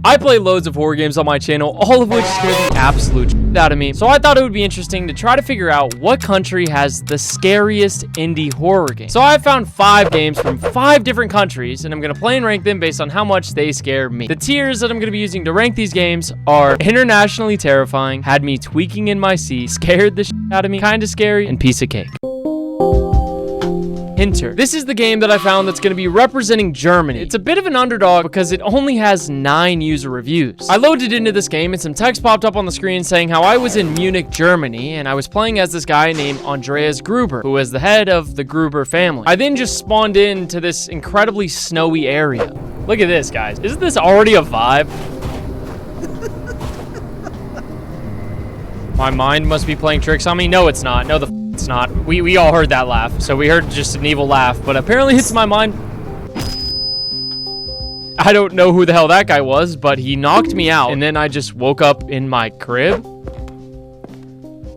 I play loads of horror games on my channel, all of which scare the absolute shit out of me. So I thought it would be interesting to try to figure out what country has the scariest indie horror game. So I found 5 games from 5 different countries, and I'm gonna play and rank them based on how much they scare me. The tiers that I'm gonna be using to rank these games are internationally terrifying, had me tweaking in my seat, scared the shit out of me, kinda scary, and piece of cake. Hinter. This is the game that I found that's going to be representing Germany. It's a bit of an underdog because it only has 9 user reviews. I loaded into this game and some text popped up on the screen saying how I was in Munich, Germany, and I was playing as this guy named Andreas Gruber, who was the head of the Gruber family. I then just spawned into this incredibly snowy area. Look at this, guys. Isn't this already a vibe? My mind must be playing tricks on me. No, it's not. No, it's not. We all heard that laugh. So we heard just an evil laugh, but apparently it's my mind. I don't know who the hell that guy was, but he knocked me out, and then I just woke up in my crib.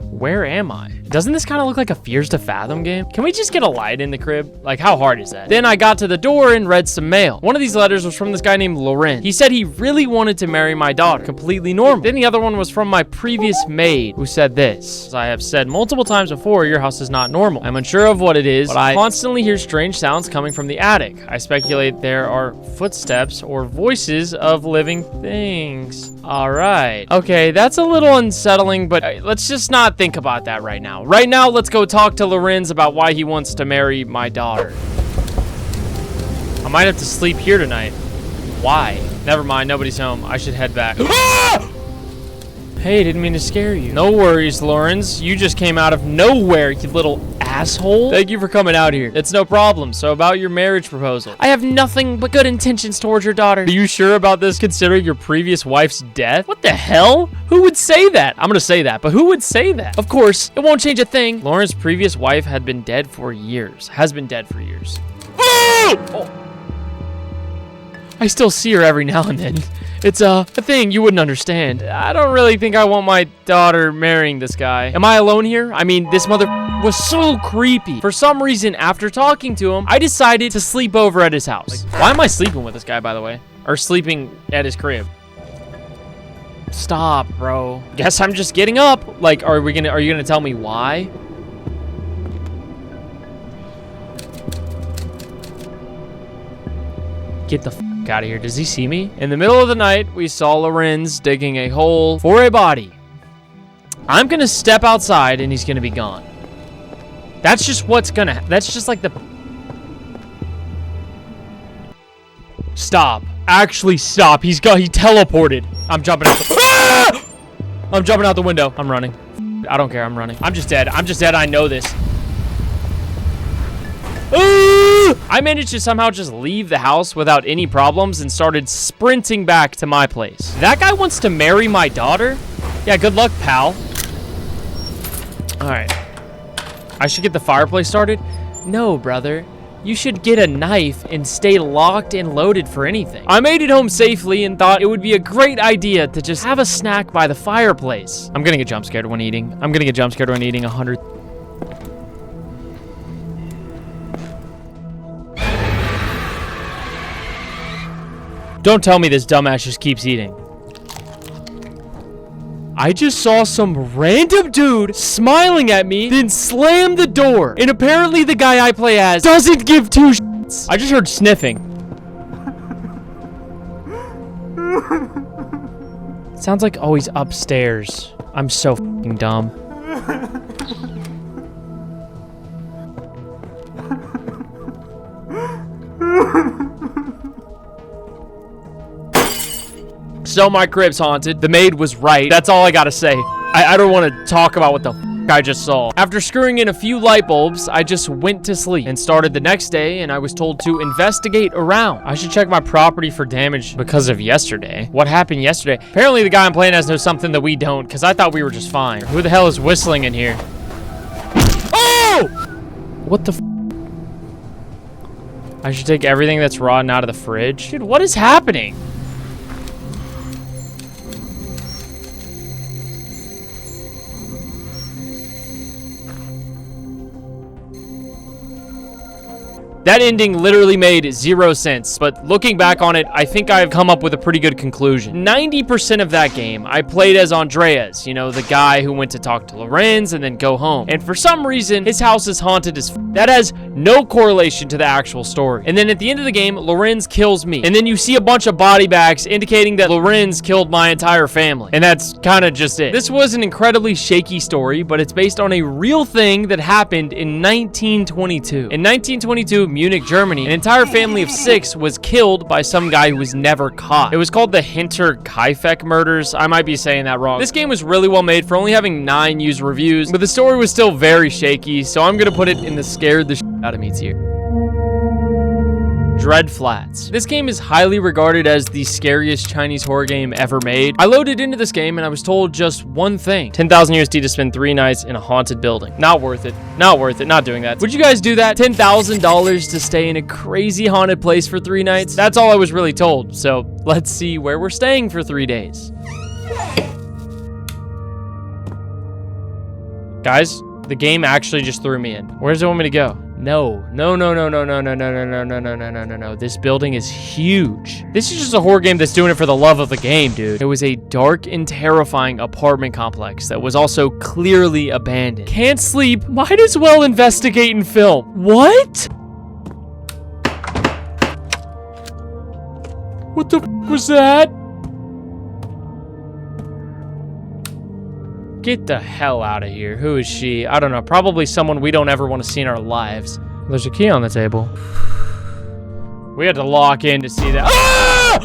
Where am I? Doesn't this kind of look like a Fears to Fathom game? Can we just get a light in the crib? Like, how hard is that? Then I got to the door and read some mail. One of these letters was from this guy named Loren. He said he really wanted to marry my daughter. Completely normal. Then the other one was from my previous maid, who said this. As I have said multiple times before, your house is not normal. I'm unsure of what it is, but I constantly hear strange sounds coming from the attic. I speculate there are footsteps or voices of living things. All right. Okay, that's a little unsettling, but let's just not think about that right now. Right now, let's go talk to Lorenz about why he wants to marry my daughter. I might have to sleep here tonight. Why? Never mind, nobody's home. I should head back. Hey, didn't mean to scare you. No worries, Lorenz. You just came out of nowhere, you little asshole. Thank you for coming out here. It's no problem. So about your marriage proposal. I have nothing but good intentions towards your daughter. Are you sure about this considering your previous wife's death? What the hell? Who would say that? I'm gonna say that, but who would say that? Of course, it won't change a thing. Lauren's previous wife had been dead for years. Has been dead for years. Oh! I still see her every now and then. It's a thing you wouldn't understand. I don't really think I want my daughter marrying this guy. Am I alone here? I mean, this mother was so creepy. For some reason, after talking to him, I decided to sleep over at his house. Like, why am I sleeping with this guy, by the way? Or sleeping at his crib? Stop, bro. Guess I'm just getting up. Like, are you gonna tell me why? Get the out of here. Does he see me? In the middle of the night, we saw Lorenz digging a hole for a body. I'm gonna step outside and he's gonna be gone. That's just what's gonna, that's just like the... Stop. Actually stop. He teleported. I'm jumping out the... Ah! I'm jumping out the window. I'm running. I don't care. I'm running. I'm just dead. I'm just dead. I know this. I managed to somehow just leave the house without any problems and started sprinting back to my place. That guy wants to marry my daughter? Yeah, good luck, pal. All right. I should get the fireplace started? No, brother. You should get a knife and stay locked and loaded for anything. I made it home safely and thought it would be a great idea to just have a snack by the fireplace. I'm gonna get jump scared when eating. 100. Don't tell me this dumbass just keeps eating. I just saw some random dude smiling at me, then slam the door. And apparently the guy I play as doesn't give 2 shits. I just heard sniffing. Sounds like always upstairs. I'm so fucking dumb. So my crib's haunted. The maid was right. That's all I gotta say. I don't want to talk about what the I just saw. After screwing in a few light bulbs, I just went to sleep and started the next day, and I was told to investigate around. I should check my property for damage because of yesterday. What happened yesterday? Apparently the guy I'm playing as knows something that we don't, because I thought we were just fine. Who the hell is whistling in here? Oh! What the I should take everything that's rotten out of the fridge. Dude, what is happening? That ending literally made 0 sense, but looking back on it, I think I've come up with a pretty good conclusion. 90% of that game, I played as Andreas, you know, the guy who went to talk to Lorenz and then go home. And for some reason, his house is haunted as f. That has no correlation to the actual story. And then at the end of the game, Lorenz kills me. And then you see a bunch of body bags indicating that Lorenz killed my entire family. And that's kind of just it. This was an incredibly shaky story, but it's based on a real thing that happened in 1922. In 1922, Munich, Germany, an entire family of 6 was killed by some guy who was never caught. It was called the Hinterkaifeck murders. I might be saying that wrong. This game was really well made for only having 9 user reviews, but the story was still very shaky, so I'm gonna put it in the scared the shit out of me tier. Dread Flats. This game is highly regarded as the scariest Chinese horror game ever made. I loaded into this game and I was told just one thing. 10,000 USD to spend 3 nights in a haunted building. Not worth it. Not worth it. Not doing that. Would you guys do that? $10,000 to stay in a crazy haunted place for 3 nights? That's all I was really told. So let's see where we're staying for 3 days. Guys, the game actually just threw me in. Where does it want me to go? No. This building is huge. This is just a horror game that's doing it for the love of the game, dude. It was a dark and terrifying apartment complex that was also clearly abandoned. Can't sleep. Might as well investigate and film. What? What the f was that? Get the hell out of here. Who is she? I don't know. Probably someone we don't ever want to see in our lives. There's a key on the table. We had to lock in to see that. Ah!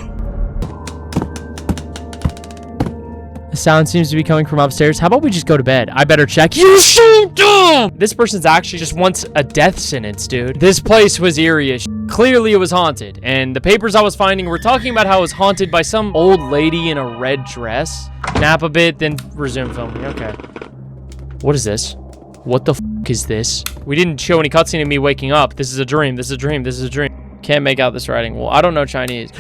The sound seems to be coming from upstairs. How about we just go to bed? I better check. You shoot them! This person's actually just wants a death sentence, dude. This place was eerie as shit. Clearly it was haunted. And the papers I was finding were talking about how it was haunted by some old lady in a red dress. Nap a bit, then resume filming. Okay. What is this? What the f is this? We didn't show any cutscene of me waking up. This is a dream. This is a dream. This is a dream. Can't make out this writing. Well, I don't know Chinese.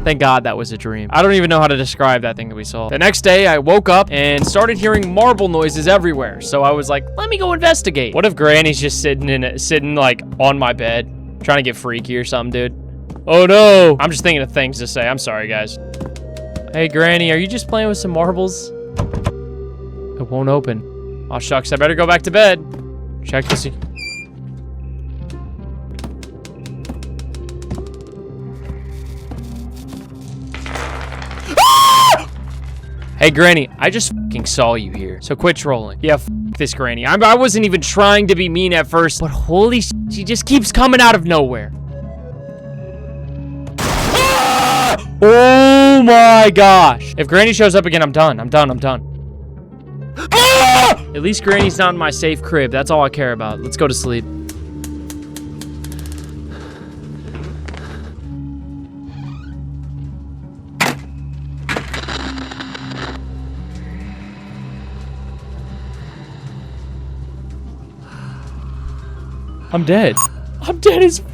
Thank God that was a dream. I don't even know how to describe that thing that we saw. The next day, I woke up and started hearing marble noises everywhere. So I was like, let me go investigate. What if Granny's just sitting like on my bed, trying to get freaky or something, dude? Oh no. I'm just thinking of things to say. I'm sorry, guys. Hey, Granny, are you just playing with some marbles? It won't open. Oh, shucks. I better go back to bed. Check this. Hey, Granny, I just fucking saw you here, so quit trolling. Yeah, f this Granny. I wasn't even trying to be mean at first, but holy shit, she just keeps coming out of nowhere. Ah! Oh my gosh. If Granny shows up again, I'm done. I'm done. I'm done. Ah! At least Granny's not in my safe crib. That's all I care about. Let's go to sleep. I'm dead. I'm dead as f***.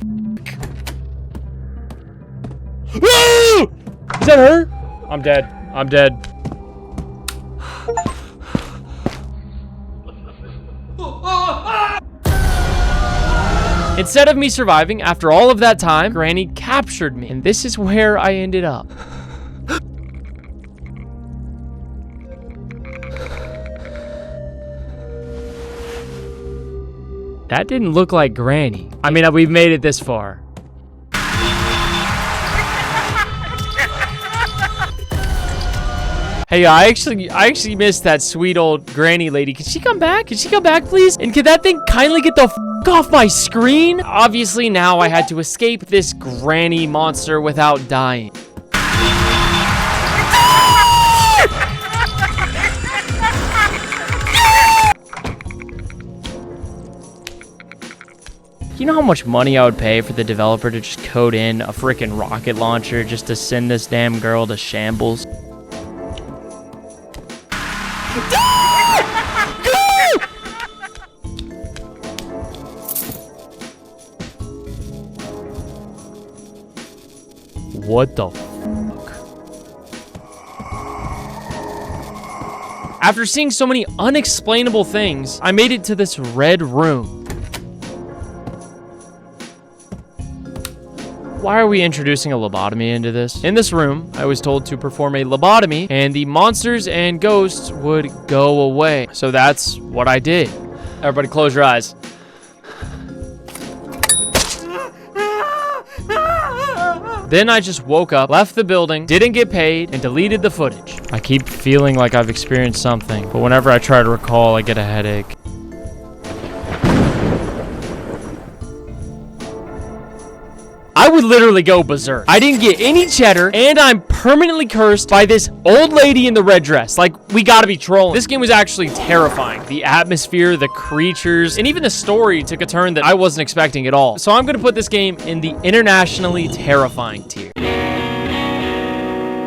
Is that her? I'm dead. I'm dead. Instead of me surviving, after all of that time, Granny captured me. And this is where I ended up. That didn't look like Granny. I mean, we've made it this far. Hey, I actually missed that sweet old Granny lady. Can she come back? Can she come back, please? And can that thing kindly get the f off my screen? Obviously, now I had to escape this Granny monster without dying. You know how much money I would pay for the developer to just code in a freaking rocket launcher just to send this damn girl to shambles? What the fuck? After seeing so many unexplainable things, I made it to this red room. Why are we introducing a lobotomy into this? In this room, I was told to perform a lobotomy and the monsters and ghosts would go away. So that's what I did. Everybody close your eyes. Then I just woke up, left the building, didn't get paid, and deleted the footage. I keep feeling like I've experienced something, but whenever I try to recall, I get a headache. I would literally go berserk. I didn't get any cheddar, and I'm permanently cursed by this old lady in the red dress. Like, we gotta be trolling. This game was actually terrifying. The atmosphere, the creatures, and even the story took a turn that I wasn't expecting at all. So I'm gonna put this game in the internationally terrifying tier.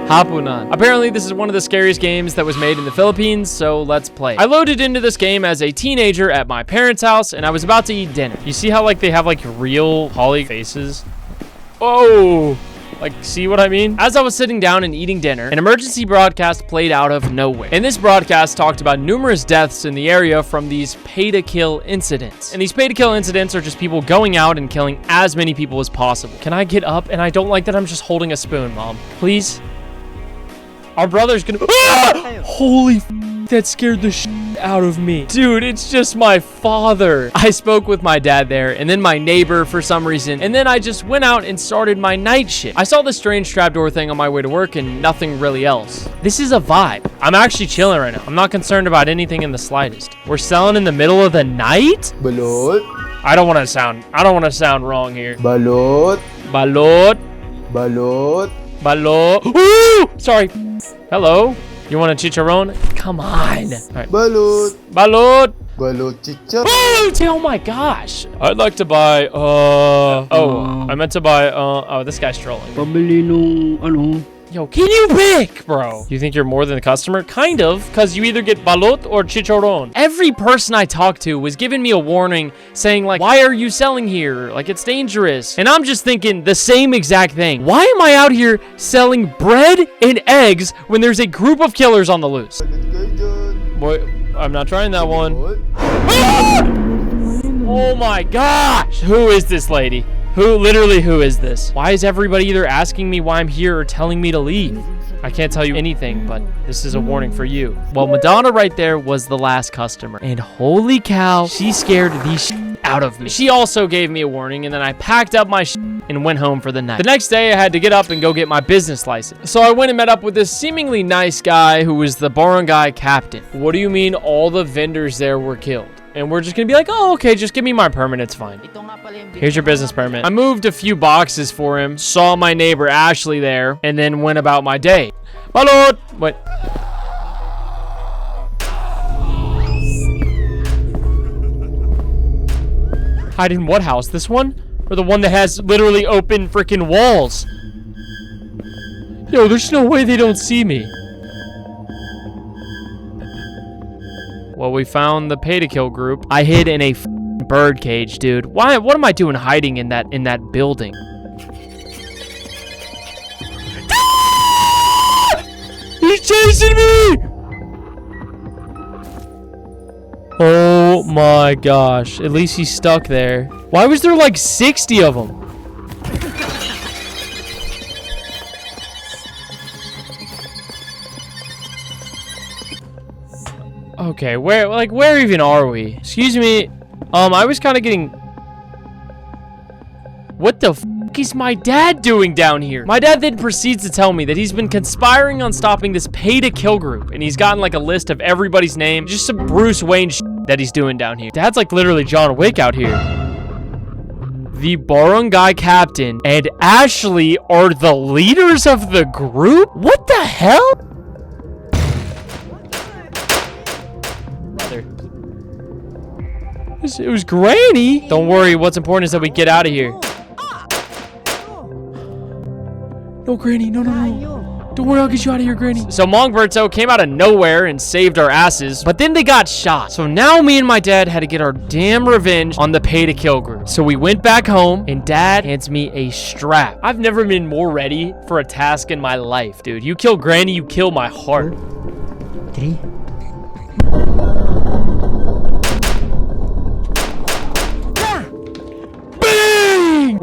Hapuna. Apparently, this is one of the scariest games that was made in the Philippines, so let's play. I loaded into this game as a teenager at my parents' house, and I was about to eat dinner. You see how, like, they have, like, real poly faces? Oh, like, see what I mean? As I was sitting down and eating dinner, an emergency broadcast played out of nowhere. And this broadcast talked about numerous deaths in the area from these pay-to-kill incidents. And these pay-to-kill incidents are just people going out and killing as many people as possible. Can I get up? And I don't like that I'm just holding a spoon, Mom. Please? Our brother's gonna... Ah! Holy f***, that scared the shit out of me. Dude, it's just my father. I spoke with my dad there, and then my neighbor for some reason, and then I just went out and started my night shift. I saw this strange trapdoor thing on my way to work and nothing really else. This is a vibe. I'm actually chilling right now. I'm not concerned about anything in the slightest. We're selling in the middle of the night? Balot. I don't want to sound wrong here. Balot. Balot. Balot. Balot. Ooh! Sorry. Hello? You want a chicharron? Come on. All right. Balot. Balot. Balot chicha. Oh my gosh. I'd like to buy, I meant to buy, oh, this guy's trolling. Pabili nung ano. Yo, can you pick, bro? You think you're more than a customer? Kind of, because you either get balot or chicharron. Every person I talked to was giving me a warning saying, like, why are you selling here? Like, it's dangerous. And I'm just thinking the same exact thing. Why am I out here selling bread and eggs when there's a group of killers on the loose? Boy, I'm not trying that one. Ah! Oh my gosh. Who is this lady? Who is this? Why is everybody either asking me why I'm here or telling me to leave? I can't tell you anything, but this is a warning for you. Well, Madonna right there was the last customer. And holy cow, she scared the shit out of me. She also gave me a warning, and then I packed up my shit and went home for the night. The next day, I had to get up and go get my business license. So I went and met up with this seemingly nice guy who was the barangay captain. What do you mean all the vendors there were killed? And we're just gonna be like, oh, okay, just give me my permit, it's fine. Here's your business permit. I moved a few boxes for him, saw my neighbor Ashley there, and then went about my day. Balot! What? Hide in what house? This one? Or the one that has literally open freaking walls? Yo, there's no way they don't see me. Well, we found the pay-to-kill group. I hid in a bird cage, dude. Why? What am I doing hiding in that building? Ah! He's chasing me! Oh my gosh. At least he's stuck there. Why was there like 60 of them? Okay, where even are we? Excuse me. I was kind of getting... What the f*** is my dad doing down here? My dad then proceeds to tell me that he's been conspiring on stopping this pay-to-kill group, and he's gotten like a list of everybody's name, just some Bruce Wayne shit that he's doing down here. Dad's like literally John Wick out here. The barangay captain and Ashley are the leaders of the group? What the hell? It was Granny. Don't worry, what's important is that we get out of here. No, Granny, no. Don't worry, I'll get you out of here, Granny. So Mongberto came out of nowhere and saved our asses, but then they got shot. So now me and my dad had to get our damn revenge on the pay-to-kill group. So we went back home, and Dad hands me a strap. I've never been more ready for a task in my life, dude. You kill Granny, you kill my heart. 3,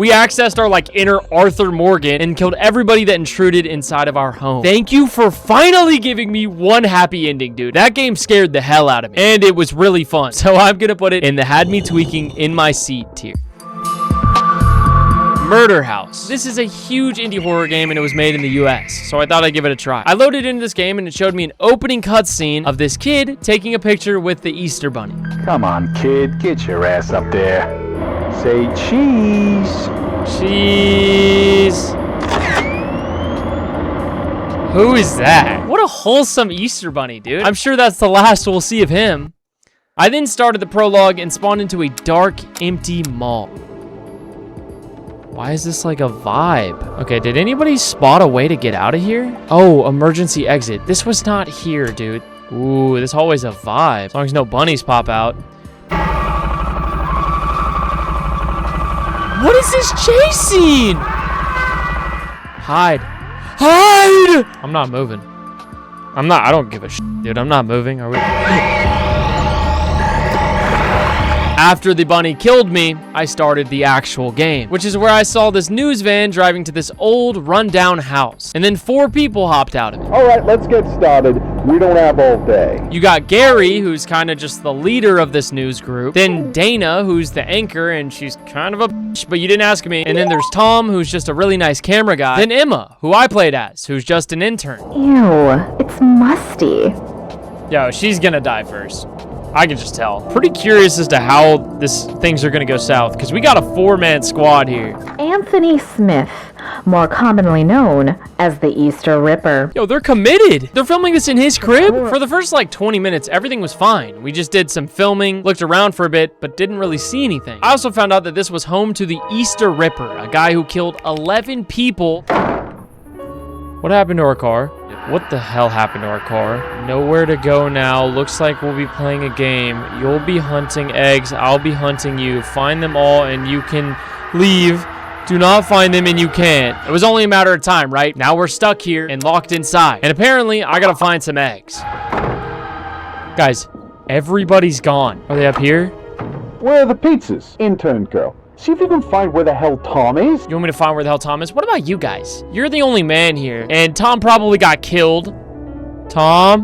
We accessed our like inner Arthur Morgan and killed everybody that intruded inside of our home. Thank you for finally giving me one happy ending, dude. That game scared the hell out of me, and it was really fun. So I'm gonna put it in the had me tweaking in my seat tier. Murder House. This is a huge indie horror game and it was made in the US, so I thought I'd give it a try. I loaded into this game and it showed me an opening cutscene of this kid taking a picture with the Easter Bunny. Come on, kid, get your ass up there. Say cheese. Cheese. Who is that? What a wholesome Easter Bunny, dude. I'm sure that's the last we'll see of him. I then started the prologue and spawned into a dark, empty mall. Why is this like a vibe? Okay, did anybody spot a way to get out of here? Oh, emergency exit. This was not here, dude. Ooh, this hallway's a vibe. As long as no bunnies pop out. What is this chase scene? Hide. Hide! I'm not moving. I don't give a shit, dude. I'm not moving. Are we? After the bunny killed me, I started the actual game, which is where I saw this news van driving to this old rundown house. And then 4 people hopped out of it. All right, let's get started. We don't have all day. You got Gary, who's kind of just the leader of this news group. Then Dana, who's the anchor, and she's kind of a bitch, but you didn't ask me. And then there's Tom, who's just a really nice camera guy. Then Emma, who I played as, who's just an intern. Ew, it's musty. Yo, she's gonna die first. I can just tell. Pretty curious as to how things are gonna go south, because we got a 4-man squad here. Anthony Smith, more commonly known as the Easter Ripper. Yo, they're committed. They're filming this in his crib. For the first like 20 minutes, everything was fine. We just did some filming, looked around for a bit, but didn't really see anything. I also found out that this was home to the Easter Ripper, a guy who killed 11 people. What happened to our car? What the hell happened to our car? Nowhere to go now. Looks like we'll be playing a game. You'll be hunting eggs. I'll be hunting you. Find them all and you can leave. Do not find them and you can't. It was only a matter of time, right? Now we're stuck here and locked inside. And apparently, I gotta find some eggs. Guys, everybody's gone. Are they up here? Where are the pizzas? Intern girl. See if you can find where the hell Tom is. You want me to find where the hell Tom is? What about you guys? You're the only man here. And Tom probably got killed. Tom?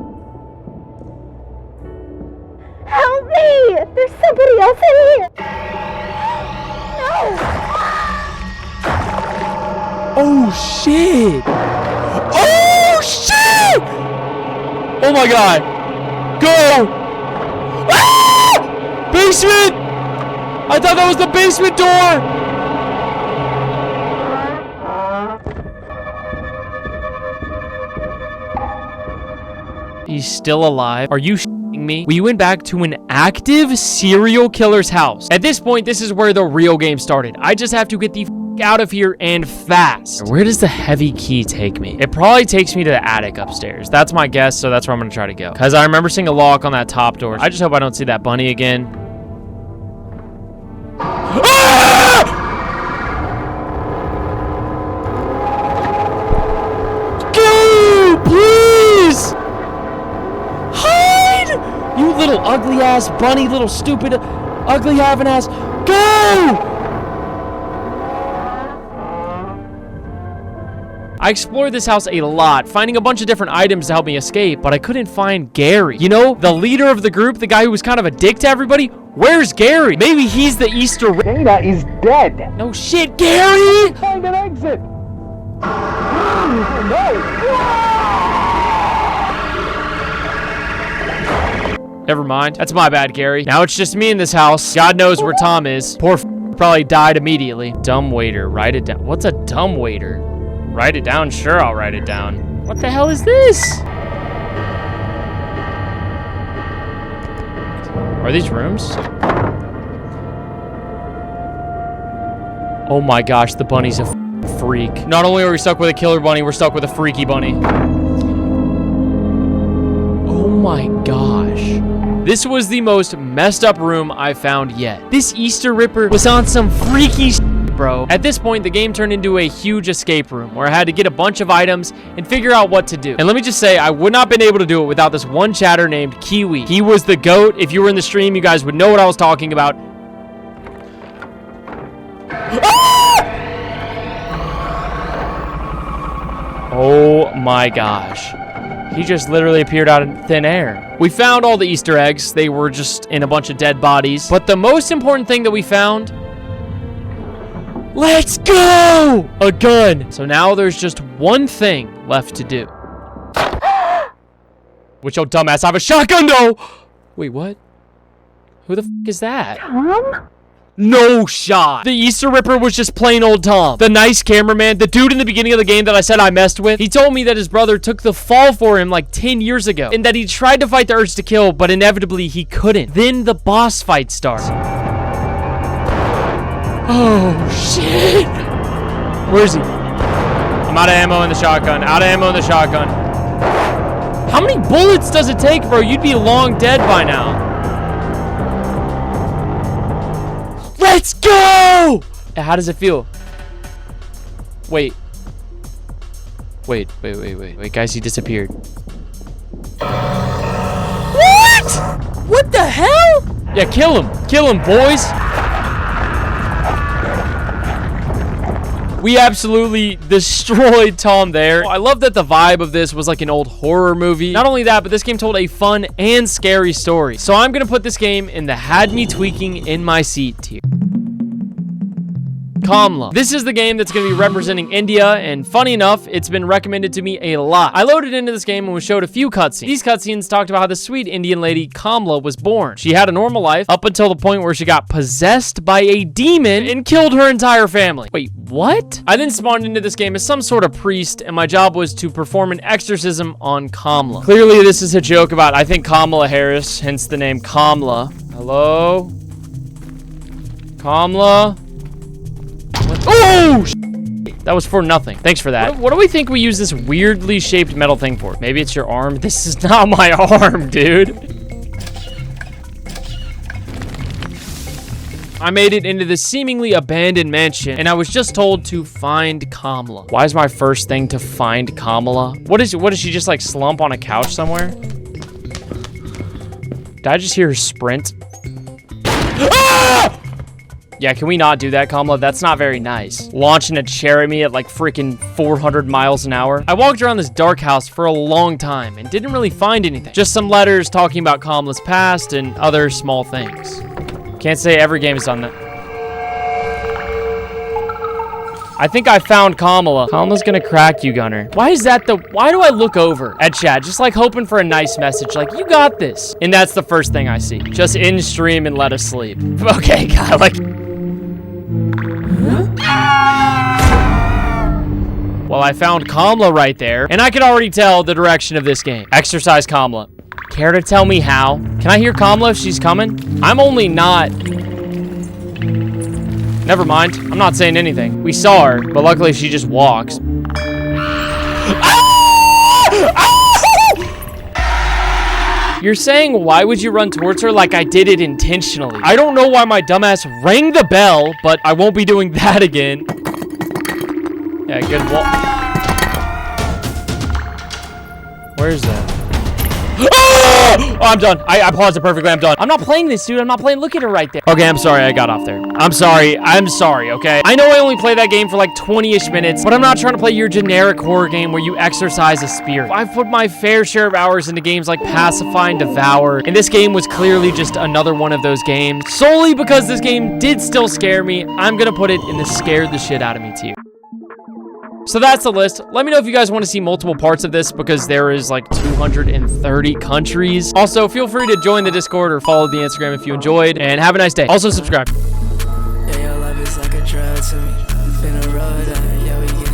Help me! There's somebody else in here! No! Oh, shit! Oh, shit! Oh, my God. Go! Ah! Basement! I thought that was the basement door! He's still alive. Are you shitting me? We went back to an active serial killer's house. At this point, this is where the real game started. I just have to get the out of here and fast. Where does the heavy key take me? It probably takes me to the attic upstairs. That's my guess, so that's where I'm gonna try to go. Because I remember seeing a lock on that top door. I just hope I don't see that bunny again. Ah! Go, please! Hide! You little ugly ass bunny, little stupid, ugly having ass. Go! I explored this house a lot, finding a bunch of different items to help me escape, but I couldn't find Gary. You know, the leader of the group, the guy who was kind of a dick to everybody? Where's Gary? Maybe he's the Easter... Dana is dead. No shit, Gary! Find an exit. Never mind. That's my bad, Gary. Now it's just me in this house. God knows where Tom is. Poor probably died immediately. Dumb waiter. Write it down. What's a dumb waiter? Write it down? Sure, I'll write it down. What the hell is this? Are these rooms? Oh my gosh, the bunny's a freak. Not only are we stuck with a killer bunny, we're stuck with a freaky bunny. Oh my gosh. This was the most messed up room I've found yet. This Easter Ripper was on some freaky shit, bro. At this point, the game turned into a huge escape room where I had to get a bunch of items and figure out what to do. And let me just say, I would not have been able to do it without this one chatter named Kiwi. He was the GOAT. If you were in the stream, you guys would know what I was talking about. Ah! Oh my gosh. He just literally appeared out of thin air. We found all the Easter eggs. They were just in a bunch of dead bodies. But the most important thing that we found... Let's go! A gun. So now there's just one thing left to do. Which, your dumbass, I have a shotgun though! Wait, what? Who the f is that? Tom? No shot. The Easter Ripper was just plain old Tom. The nice cameraman, the dude in the beginning of the game that I said I messed with. He told me that his brother took the fall for him like 10 years ago. And that he tried to fight the urge to kill, but inevitably he couldn't. Then the boss fight starts. Oh, shit. Where is he? I'm out of ammo in the shotgun. Out of ammo in the shotgun. How many bullets does it take, bro? You'd be long dead by now. Let's go! How does it feel? Wait, guys, he disappeared. What? What the hell? Yeah, kill him, boys. We absolutely destroyed Tom there. I love that the vibe of this was like an old horror movie. Not only that, but this game told a fun and scary story. So I'm gonna put this game in the had me tweaking in my seat tier. Kamla. This is the game that's going to be representing India, and funny enough, it's been recommended to me a lot. I loaded into this game and was showed a few cutscenes. These cutscenes talked about how the sweet Indian lady Kamla was born. She had a normal life up until the point where she got possessed by a demon and killed her entire family. Wait, what? I then spawned into this game as some sort of priest, and my job was to perform an exorcism on Kamla. Clearly, this is a joke about, I think, Kamala Harris, hence the name Kamla. Hello? Kamla? Oh, that was for nothing. Thanks for that. What do we think we use this weirdly shaped metal thing for? Maybe it's your arm. This is not my arm, dude. I made it into this seemingly abandoned mansion, and I was just told to find Kamla. Why is my first thing to find Kamala? What is she just like slump on a couch somewhere? Did I just hear her sprint? Ah! Yeah, can we not do that, Kamla? That's not very nice. Launching a chair at me at like freaking 400 miles an hour. I walked around this dark house for a long time and didn't really find anything. Just some letters talking about Kamla's past and other small things. Can't say every game has done that. I think I found Kamala. Kamala's gonna crack you, Gunner. Why is that why do I look over at chat just like hoping for a nice message like, you got this? And that's the first thing I see. Just in stream and let us sleep. Okay, God, like... Well, I found Kamla right there, and I could already tell the direction of this game. Exorcise Kamla. Care to tell me how? Can I hear Kamla if she's coming? I'm only not... Never mind. I'm not saying anything. We saw her, but luckily she just walks. You're saying, why would you run towards her like I did it intentionally? I don't know why my dumbass rang the bell, but I won't be doing that again. Yeah, good wall. Where is that? Oh, I'm done. I paused it perfectly. I'm done. I'm not playing this, dude. I'm not playing. Look at her right there. Okay, I'm sorry. I got off there. I'm sorry, okay? I know I only play that game for like 20-ish minutes, but I'm not trying to play your generic horror game where you exorcise a spirit. I've put my fair share of hours into games like Pacify and Devour, and this game was clearly just another one of those games. Solely because this game did still scare me, I'm gonna put it in the scared the shit out of me tier. So that's the list. Let me know if you guys want to see multiple parts of this because there is like 230 countries. Also, feel free to join the Discord or follow the Instagram if you enjoyed, and have a nice day. Also, subscribe. Yeah, your love is like a drug to me. Finna roll that, yeah, we get